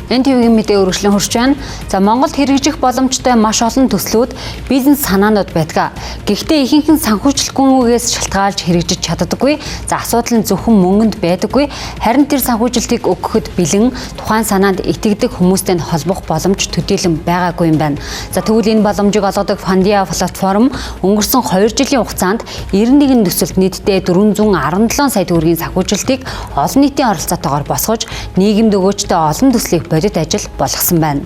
Энэ твийн мэдээ өргөжлөн хүрч байна. За Монголд хэрэгжих боломжтой маш олон төслүүд, бизнес санаанууд байдаг. Гэхдээ ихэнх нь санхүүжилтгүйгээс шалтгаалж хэрэгжиж чаддаггүй. За асуудал нь зөвхөн мөнгөнд байдаггүй. Харин тэр санхүүжилтийг өгөхөд бэлэн тухайн санаанд итгэдэг хүмүүстэй холбох боломж төдийлөн байгаагүй юм байна. За тэгвэл энэ боломжийг олгодог Фандиа платформ өнгөрсөн 2 жилийн хугацаанд 91 төсөлд нийтдээ 417 сая төгрөгийн санхүүжилтийг олон нийтийн оролцоотойгоор босгож, нийгэмд өгөөжтэй олон төслийг бодит ажил болгосон байна.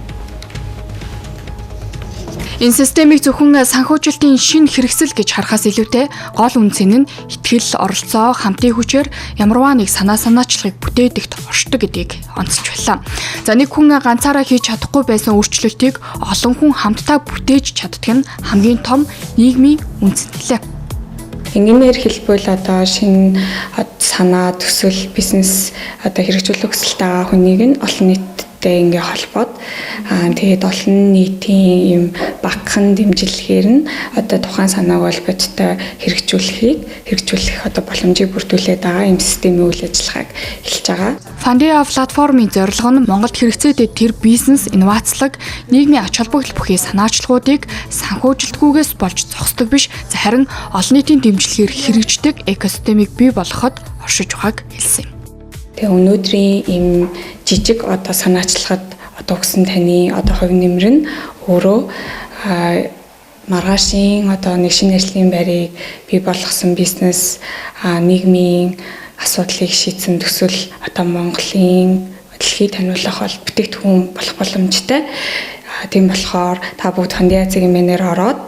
Энэ системийг зөвхөн санхүүжилтийн шинэ хэрэгсэл гэж харахаас илүүтэй гол үнцэн нь итгэл, оролцоо, хамтын хүчээр ямарваа нэг санаачлагыг бүтээдэгт оршдог гэдгийг онцолж байлаа. За нэг хүн ганцаараа хийж чадахгүй байсан өөрчлөлтийг олон хүн хамтдаа бүтээж чаддаг нь хамгийн том нийгмийн үнцэнтэй. Энгийнээр хэлбэл одоо шинэ санаа, төсөл, бизнес одоо хэрэгжүүлэх хүсэлтэй байгаа хүнийг нь олон нийттэй ингээ холбоод тэгээд олон нийтийн юм багахан дэмжлэгээр нь одоо тухайн санааг холбооттой хэрэгжүүлэх одоо боломжийг бүрдүүлээд байгаа юм системийн үйл ажиллагааг эхэлж байгаа. Фандиа платформын зорилго нь Монголд хэрэгцээтэй тэр бизнес, инновацлог, нийгмийн ач холбогдол бүхий санаачлагуудыг санхүүжилтгүйгээс болж зогсдог биш, харин олон нийтийн дэмжлэгээр хэрэгждэг экосистемийг бий болгоход оршиж байгааг хэлсэн юм. Тэгээ өнөөдрийн ийм жижиг одоо санаачлагад одоо өгсөн таны одоо хувь нэмэр нь өөрөө маргаашийн одоо нэг шинэ ажлын байрыг бий болгосон бизнес, нийгмийн асуудлыг шийдсэн төсөл одоо Монголын дэлхийд таниулах бол бүтээгдэхүүн болох боломжтой. Тийм болохоор та бүгд Фандиа цэгийн ороод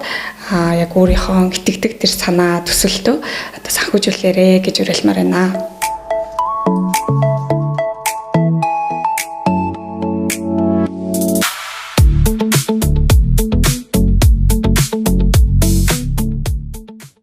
яг өөрийнхөө итгэдэг тэр санаа төсөлтөө одоо санхүүжүүлээрэй гэж уриалмаар байна.